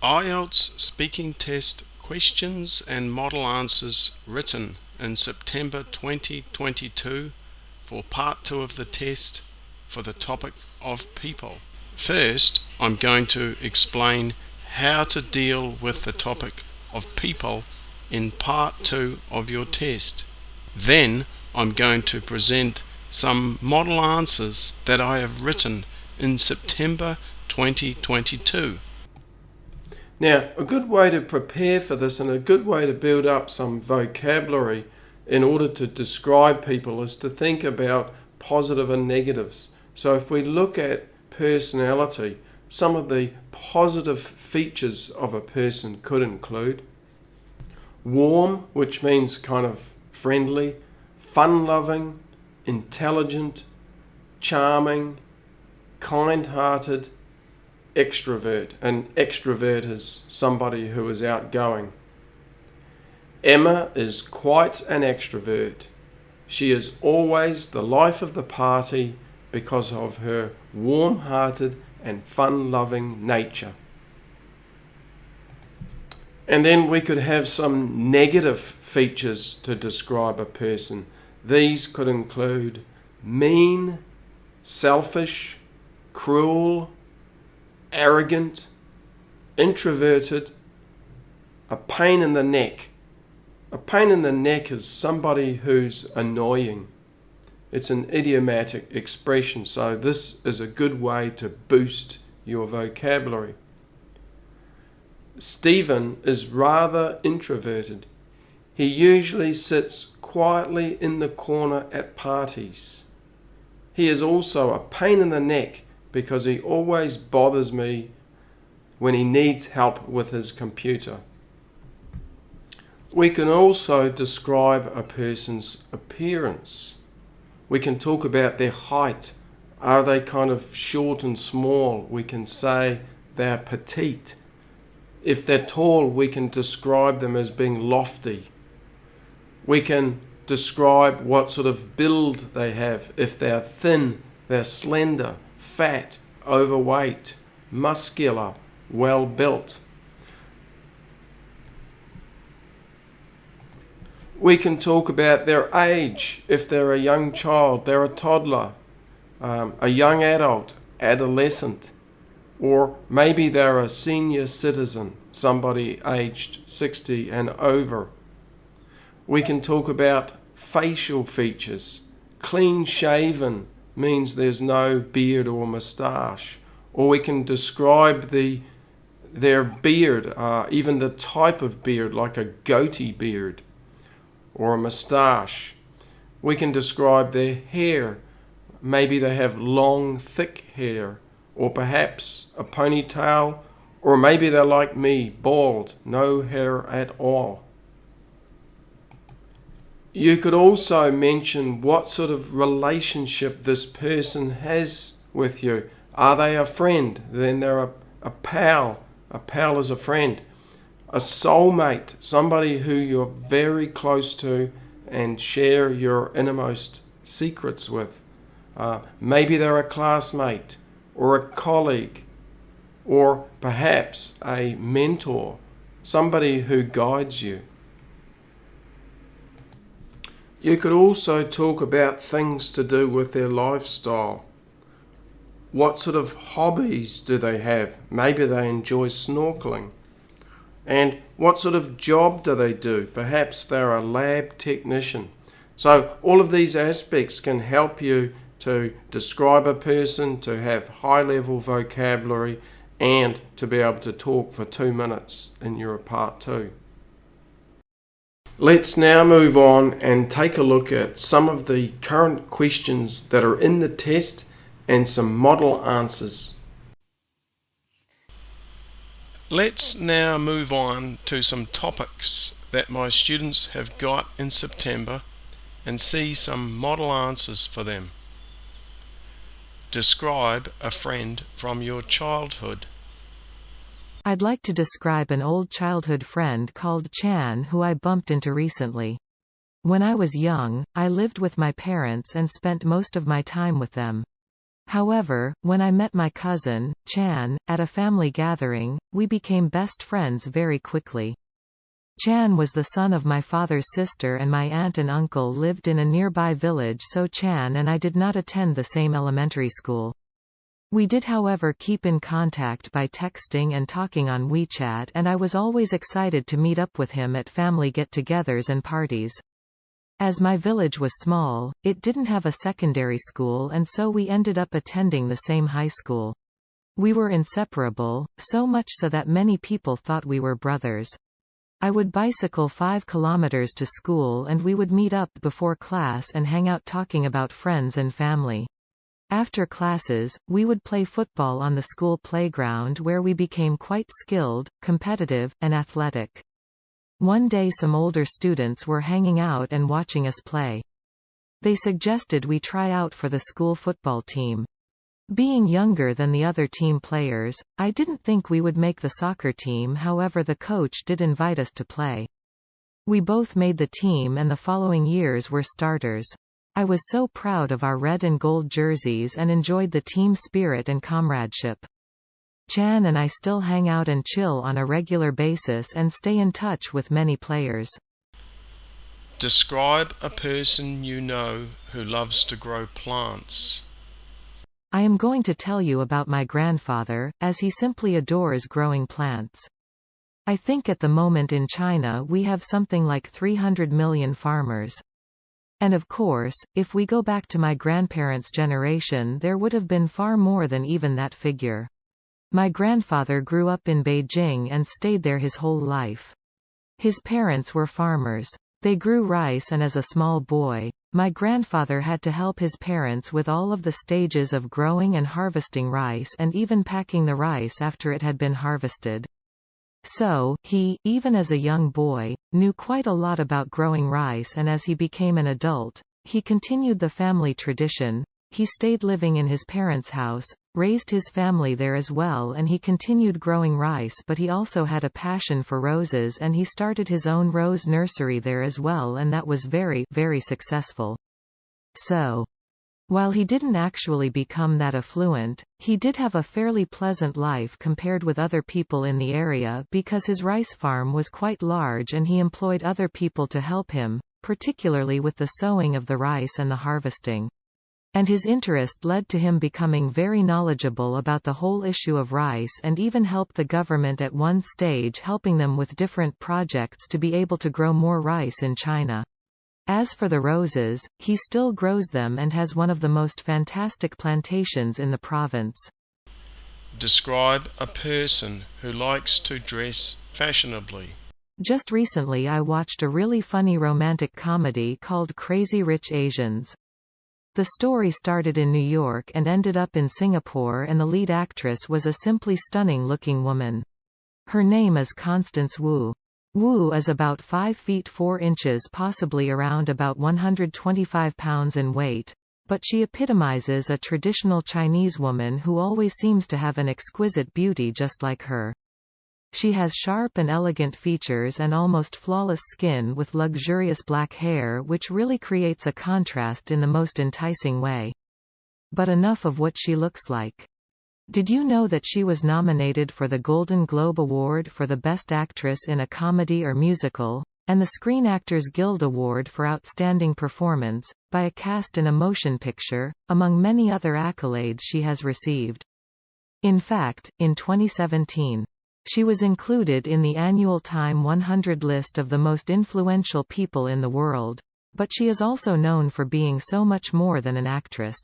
IELTS speaking test questions and model answers written in September 2022 for part 2 of the test for the topic of people. First, I'm going to explain how to deal with the topic of people in part 2 of your test. Then I'm going to present some model answers that I have written in September 2022. Now, a good way to prepare for this and a good way to build up some vocabulary in order to describe people is to think about positive and negatives. So if we look at personality, some of the positive features of a person could include warm, which means kind of friendly, fun-loving, intelligent, charming, kind-hearted, extrovert. An extrovert is somebody who is outgoing. Emma is quite an extrovert. She is always the life of the party because of her warm-hearted and fun-loving nature. And then we could have some negative features to describe a person. These could include mean, selfish, cruel, arrogant, introverted, a pain in the neck. A pain in the neck is somebody who's annoying. It's an idiomatic expression, so this is a good way to boost your vocabulary. Stephen is rather introverted. He usually sits quietly in the corner at parties. He is also a pain in the neck because he always bothers me when he needs help with his computer. We can also describe a person's appearance. We can talk about their height. Are they kind of short and small? We can say they're petite. If they're tall, we can describe them as being lofty. We can describe what sort of build they have. If they're thin, they're slender, fat, overweight, muscular, well built. We can talk about their age. If they're a young child, they're a toddler, a young adult, adolescent, or maybe they're a senior citizen, somebody aged 60 and over. We can talk about facial features. Clean shaven means there's no beard or moustache. Or we can describe their beard, even the type of beard, like a goatee beard or a moustache. We can describe their hair. Maybe they have long, thick hair, or perhaps a ponytail, or maybe they're like me, bald, no hair at all. You could also mention what sort of relationship this person has with you. Are they a friend? Then they're a pal. A pal is a friend. A soulmate, somebody who you're very close to and share your innermost secrets with. Maybe they're a classmate or a colleague or perhaps a mentor, somebody who guides you. You could also talk about things to do with their lifestyle. What sort of hobbies do they have? Maybe they enjoy snorkeling. And what sort of job do they do? Perhaps they're a lab technician. So all of these aspects can help you to describe a person, to have high-level vocabulary, and to be able to talk for 2 minutes in your part 2. Let's now move on and take a look at some of the current questions that are in the test and some model answers. Let's now move on to some topics that my students have got in September and see some model answers for them. Describe a friend from your childhood. I'd like to describe an old childhood friend called Chan who I bumped into recently. When I was young, I lived with my parents and spent most of my time with them. However, when I met my cousin, Chan, at a family gathering, we became best friends very quickly. Chan was the son of my father's sister and my aunt and uncle lived in a nearby village, so Chan and I did not attend the same elementary school. We did however keep in contact by texting and talking on WeChat, and I was always excited to meet up with him at family get-togethers and parties. As my village was small, it didn't have a secondary school, and so we ended up attending the same high school. We were inseparable, so much so that many people thought we were brothers. I would bicycle 5 kilometers to school and we would meet up before class and hang out talking about friends and family. After classes, we would play football on the school playground where we became quite skilled, competitive, and athletic. One day some older students were hanging out and watching us play. They suggested we try out for the school football team. Being younger than the other team players, I didn't think we would make the soccer team, however the coach did invite us to play. We both made the team and the following years were starters. I was so proud of our red and gold jerseys and enjoyed the team spirit and comradeship. Chan and I still hang out and chill on a regular basis and stay in touch with many players. Describe a person you know who loves to grow plants. I am going to tell you about my grandfather, as he simply adores growing plants. I think at the moment in China we have something like 300 million farmers. And of course, if we go back to my grandparents' generation, there would have been far more than even that figure. My grandfather grew up in Beijing and stayed there his whole life. His parents were farmers. They grew rice, and as a small boy, my grandfather had to help his parents with all of the stages of growing and harvesting rice and even packing the rice after it had been harvested. So, he, even as a young boy, knew quite a lot about growing rice, and as he became an adult, he continued the family tradition. He stayed living in his parents' house, raised his family there as well, and he continued growing rice, but he also had a passion for roses and he started his own rose nursery there as well, and that was very, very successful. So, while he didn't actually become that affluent, he did have a fairly pleasant life compared with other people in the area because his rice farm was quite large and he employed other people to help him, particularly with the sowing of the rice and the harvesting. And his interest led to him becoming very knowledgeable about the whole issue of rice and even helped the government at one stage, helping them with different projects to be able to grow more rice in China. As for the roses, he still grows them and has one of the most fantastic plantations in the province. Describe a person who likes to dress fashionably. Just recently I watched a really funny romantic comedy called Crazy Rich Asians. The story started in New York and ended up in Singapore, and the lead actress was a simply stunning-looking woman. Her name is Constance Wu. Wu is about 5 feet 4 inches, possibly around about 125 pounds in weight, but she epitomizes a traditional Chinese woman who always seems to have an exquisite beauty just like her. She has sharp and elegant features and almost flawless skin with luxurious black hair, which really creates a contrast in the most enticing way. But enough of what she looks like. Did you know that she was nominated for the Golden Globe Award for the Best Actress in a Comedy or Musical, and the Screen Actors Guild Award for Outstanding Performance, by a cast in a motion picture, among many other accolades she has received? In fact, in 2017, she was included in the annual Time 100 list of the most influential people in the world, but she is also known for being so much more than an actress.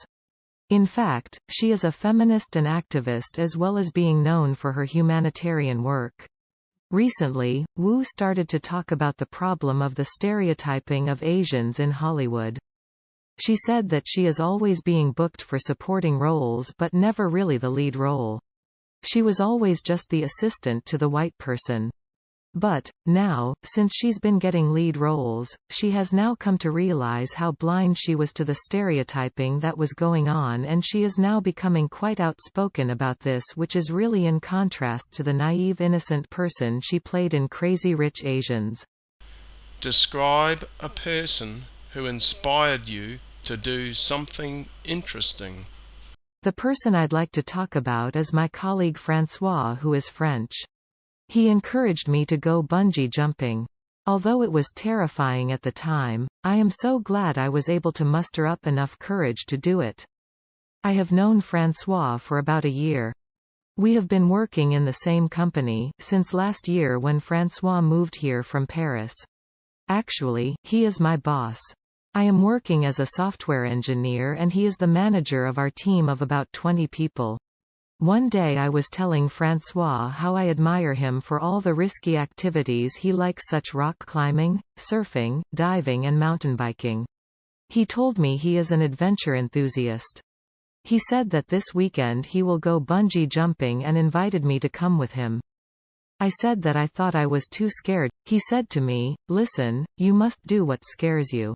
In fact, she is a feminist and activist as well as being known for her humanitarian work. Recently, Wu started to talk about the problem of the stereotyping of Asians in Hollywood. She said that she is always being booked for supporting roles but never really the lead role. She was always just the assistant to the white person. But, now, since she's been getting lead roles, she has now come to realize how blind she was to the stereotyping that was going on, and she is now becoming quite outspoken about this, which is really in contrast to the naive innocent person she played in Crazy Rich Asians. Describe a person who inspired you to do something interesting. The person I'd like to talk about is my colleague François, who is French. He encouraged me to go bungee jumping. Although it was terrifying at the time, I am so glad I was able to muster up enough courage to do it. I have known François for about a year. We have been working in the same company since last year when François moved here from Paris. Actually, he is my boss. I am working as a software engineer and he is the manager of our team of about 20 people. One day I was telling François how I admire him for all the risky activities he likes, such rock climbing, surfing, diving and mountain biking. He told me he is an adventure enthusiast. He said that this weekend he will go bungee jumping and invited me to come with him. I said that I thought I was too scared. He said to me, "Listen, you must do what scares you."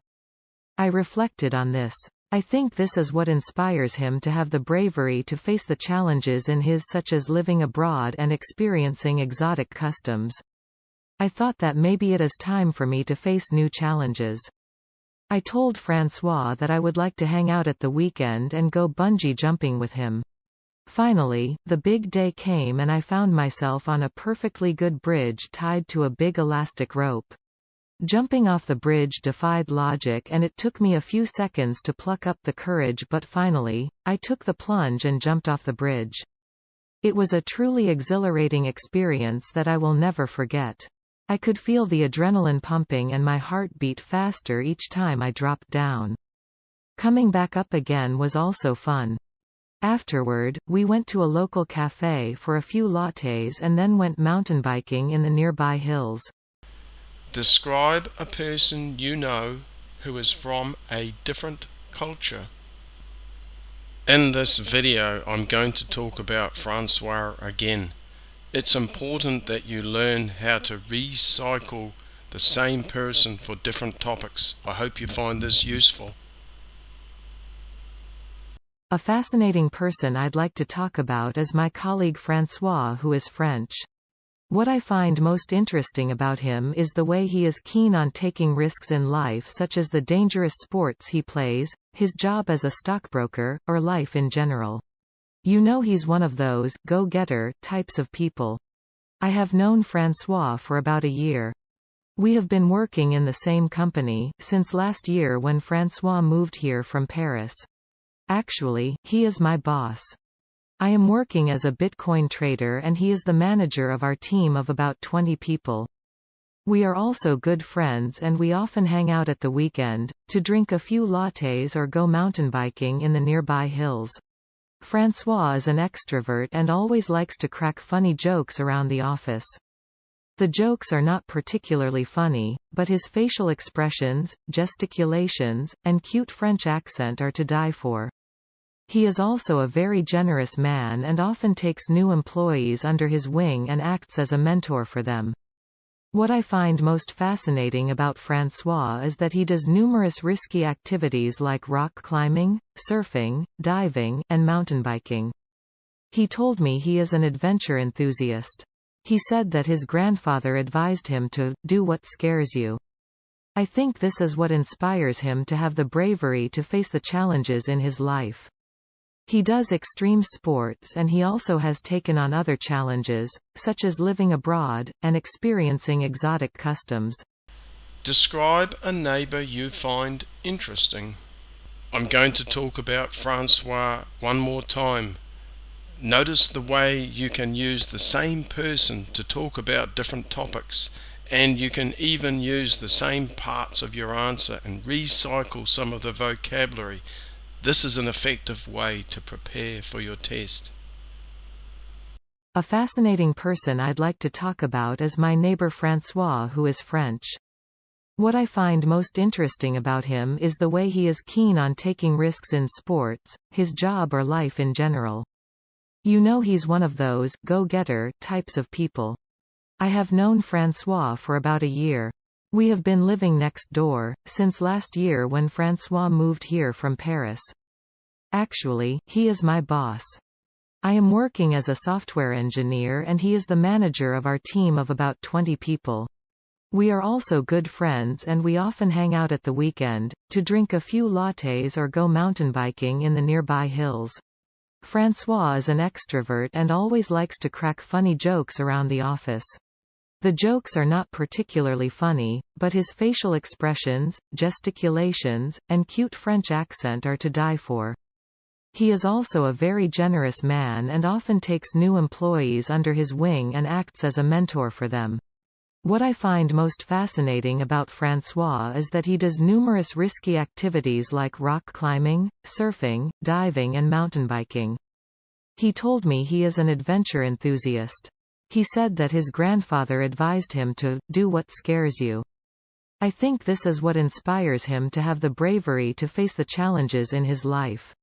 I reflected on this. I think this is what inspires him to have the bravery to face the challenges in his, such as living abroad and experiencing exotic customs. I thought that maybe it is time for me to face new challenges. I told François that I would like to hang out at the weekend and go bungee jumping with him. Finally, the big day came and I found myself on a perfectly good bridge tied to a big elastic rope. Jumping off the bridge defied logic and it took me a few seconds to pluck up the courage, but finally, I took the plunge and jumped off the bridge. It was a truly exhilarating experience that I will never forget. I could feel the adrenaline pumping and my heart beat faster each time I dropped down. Coming back up again was also fun. Afterward, we went to a local cafe for a few lattes and then went mountain biking in the nearby hills. Describe a person you know who is from a different culture. In this video, I'm going to talk about François again. It's important that you learn how to recycle the same person for different topics. I hope you find this useful. A fascinating person I'd like to talk about is my colleague François, who is French. What I find most interesting about him is the way he is keen on taking risks in life, such as the dangerous sports he plays, his job as a stockbroker, or life in general. You know, he's one of those go-getter types of people. I have known François for about a year. We have been working in the same company since last year when François moved here from Paris. Actually, he is my boss. I am working as a Bitcoin trader and he is the manager of our team of about 20 people. We are also good friends and we often hang out at the weekend, to drink a few lattes or go mountain biking in the nearby hills. François is an extrovert and always likes to crack funny jokes around the office. The jokes are not particularly funny, but his facial expressions, gesticulations, and cute French accent are to die for. He is also a very generous man and often takes new employees under his wing and acts as a mentor for them. What I find most fascinating about François is that he does numerous risky activities like rock climbing, surfing, diving, and mountain biking. He told me he is an adventure enthusiast. He said that his grandfather advised him to do what scares you. I think this is what inspires him to have the bravery to face the challenges in his life. He does extreme sports and he also has taken on other challenges, such as living abroad, and experiencing exotic customs. Describe a neighbor you find interesting. I'm going to talk about François one more time. Notice the way you can use the same person to talk about different topics, and you can even use the same parts of your answer and recycle some of the vocabulary. This is an effective way to prepare for your test. A fascinating person I'd like to talk about is my neighbor François, who is French. What I find most interesting about him is the way he is keen on taking risks in sports, his job or life in general. You know, he's one of those go-getter types of people. I have known François for about a year. We have been living next door since last year when François moved here from Paris. Actually, he is my boss. I am working as a software engineer and he is the manager of our team of about 20 people. We are also good friends and we often hang out at the weekend, to drink a few lattes or go mountain biking in the nearby hills. Francois is an extrovert and always likes to crack funny jokes around the office. The jokes are not particularly funny, but his facial expressions, gesticulations, and cute French accent are to die for. He is also a very generous man and often takes new employees under his wing and acts as a mentor for them. What I find most fascinating about Francois is that he does numerous risky activities like rock climbing, surfing, diving and mountain biking. He told me he is an adventure enthusiast. He said that his grandfather advised him to do what scares you. I think this is what inspires him to have the bravery to face the challenges in his life.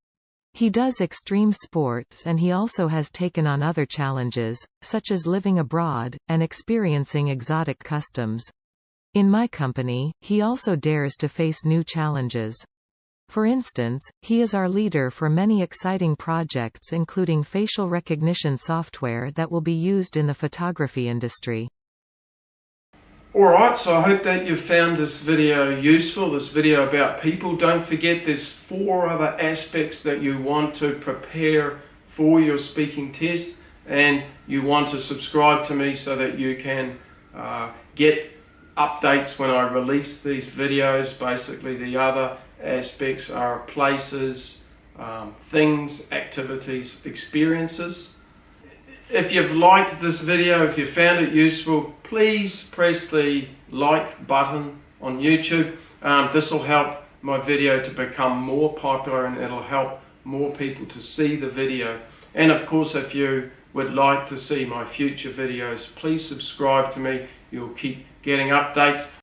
He does extreme sports and he also has taken on other challenges, such as living abroad, and experiencing exotic customs. In my company, he also dares to face new challenges. For instance, he is our leader for many exciting projects including facial recognition software that will be used in the photography industry. Alright, so I hope that you found this video useful, this video about people. Don't forget there's 4 other aspects that you want to prepare for your speaking test, and you want to subscribe to me so that you can get updates when I release these videos. Basically the other aspects are places, things, activities, experiences. If you've liked this video, if you found it useful, please press the like button on YouTube. This will help my video to become more popular and it'll help more people to see the video. And of course, if you would like to see my future videos, please subscribe to me. You'll keep getting updates.